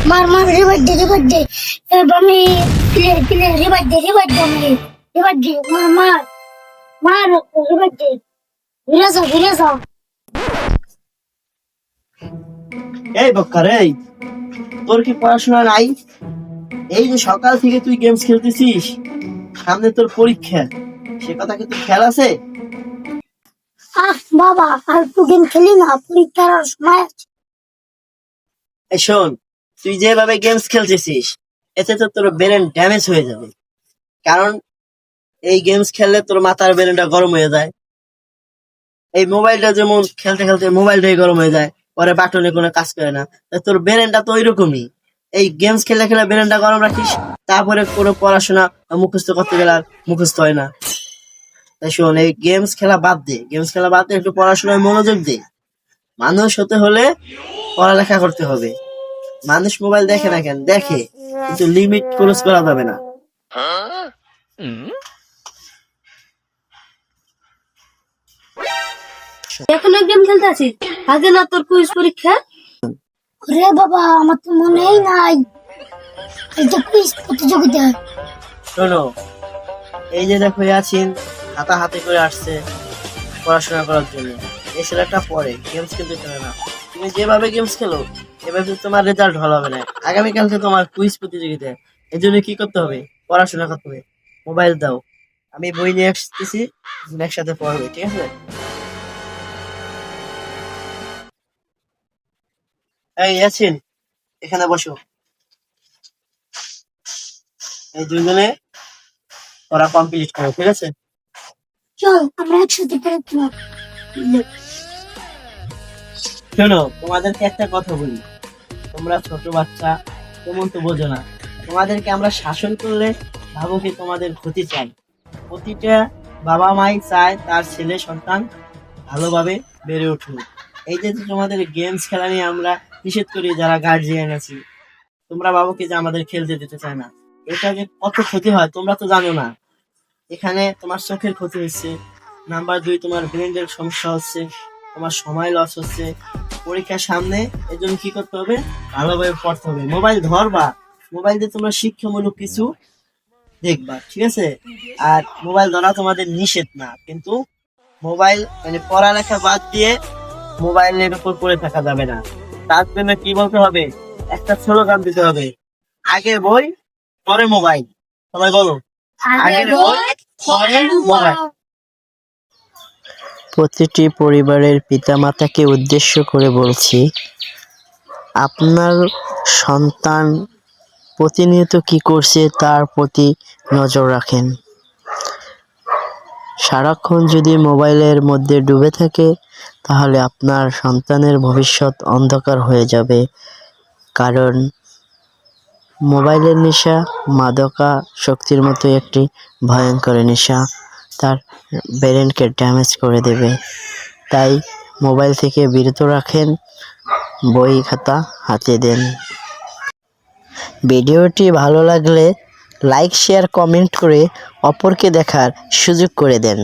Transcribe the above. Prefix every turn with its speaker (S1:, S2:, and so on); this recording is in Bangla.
S1: মার মার রিভাইভ দে এবার আমি প্লে রিভাইভ দে আমি রিভাইভ দে মার মার মার রিভাইভ দে ঘুরে যাও
S2: এই বক্কার এই, তোর কি পড়াশোনা নাই? এই যে সকাল থেকে তুই গেমস খেলতেছিস, সামনে তোর পরীক্ষা, সে কথা কি তোর খেয়াল আছে?
S1: বাবা আর তো গেম খেলি না পরীক্ষার সময় আছে।
S2: এই শোন, তুই যেভাবে গেমস খেলতেছিস এতে তো তোর ব্রেন ড্যামেজ হয়ে যাবে। কারণ এই গেমস খেললে তোর মাথার ব্রেনটা গরম হয়ে যায়। এই মোবাইলটা যেমন খেলতে খেলতে মোবাইলটাই গরম হয়ে যায়, পরে বাটনে কোনো কাজ করে না। তা তোর ব্রেনটা তো ওইরকমই। এই গেমস খেলে খেলে ব্রেনটা গরম রাখিস, তারপরে কোনো পড়াশোনা বা মুখস্থ করতে গেলে আর মুখস্থ হয় না। তাই শোন, এই গেমস খেলা বাদ দে, গেমস খেলা বাদ দে, একটু পড়াশোনায় মনোযোগ দে। মানুষ হতে হলে পড়ালেখা করতে হবে। মানুষ মোবাইল দেখে না কেন দেখে, কিন্তু লিমিট ক্রস করা যাবে না।
S1: এখন গেম খেলতে আছিস আগে না তোর কুইজ পরীক্ষা? রে বাবা আমার তো মনেই নাই এই যে কুইজ প্রতিযোগিতা।
S2: শোনো, এই যে দেখো ইয়াছিন হাতা হাতে করে আসছে পড়াশোনা করার জন্য। এই ছেলেটা পড়ে, গেমস খেলতে পারে না। তুমি যেভাবে গেমস খেলো এভাবে তোমার রেজাল্ট ভালো হবে না। আগামীকালকে তোমার কুইজ প্রতিযোগিতা, এই জন্য কি করতে হবে? পড়াশোনা করতে হবে। মোবাইল দাও, আমি বই নিয়ে আসতেছি, একসাথে পড়বে, ঠিক আছে? এই ইয়াছিন, এখানে বসো। এই দুইজনে পড়া কমপ্লিট করো, ঠিক আছে?
S1: চল আমরা একসাথে পড়াশোনা
S2: শোনো, তোমাদেরকে একটা কথা বলি, তোমরা ছোট বাচ্চা, তেমন তো বোঝো না। তোমাদেরকে আমরা শাসন করলে ভাবো কি তোমাদের ক্ষতি চাই। প্রতিটা বাবা মাই চায় তার ছেলে সন্তান ভালোভাবে বেড়ে উঠুক। এই যে তোমাদের গেমস খেলা নিয়ে আমরা নিষেধ করি যারা গার্জিয়ান আছি, তোমরা ভাবো কি যে আমাদের খেলতে দিতে চায় না। এটা যে কত ক্ষতি হয় তোমরা তো জানো না। এখানে তোমার চোখের ক্ষতি হচ্ছে, নাম্বার 2 তোমার ব্রেনের সমস্যা হচ্ছে, তোমার সময় লস হচ্ছে পরীক্ষার সামনে। এর জন্য কি করতে হবে? ভালোভাবে পড়তে হবে। মোবাইল ধরবা, মোবাইল দিয়ে তোমরা শিক্ষামূলক কিছু দেখবা, ঠিক আছে? আর মোবাইল ধরা তোমাদের নিষেধ না, কিন্তু মোবাইল মানে পড়ালেখা বাদ দিয়ে মোবাইলের উপর পড়ে থাকা যাবে না। তার জন্য কি বলতে হবে? একটা স্লোগান দিতে হবে, আগে বই পরে মোবাইল। সবাই বলো, আগে বই পরে মোবাইল। প্রতিটি পরিবারের পিতামাতাকে উদ্দেশ্য করে বলছি, আপনার সন্তান প্রতিনিয়ত কি করছে তার প্রতি নজর রাখেন। সারাক্ষণ যদি মোবাইলের মধ্যে ডুবে থাকে তাহলে আপনার সন্তানের ভবিষ্যৎ অন্ধকার হয়ে যাবে। কারণ মোবাইলের নেশা মাদকা শক্তির মতো একটি ভয়ঙ্কর নেশা, তার ব্রেনকে ড্যামেজ করে দেবে। তাই মোবাইল থেকে বিরত রাখেন, বই খাতা হাতে দেন। ভিডিওটি ভালো লাগলে লাইক শেয়ার কমেন্ট করে অপরকে দেখার সুযোগ করে দেন।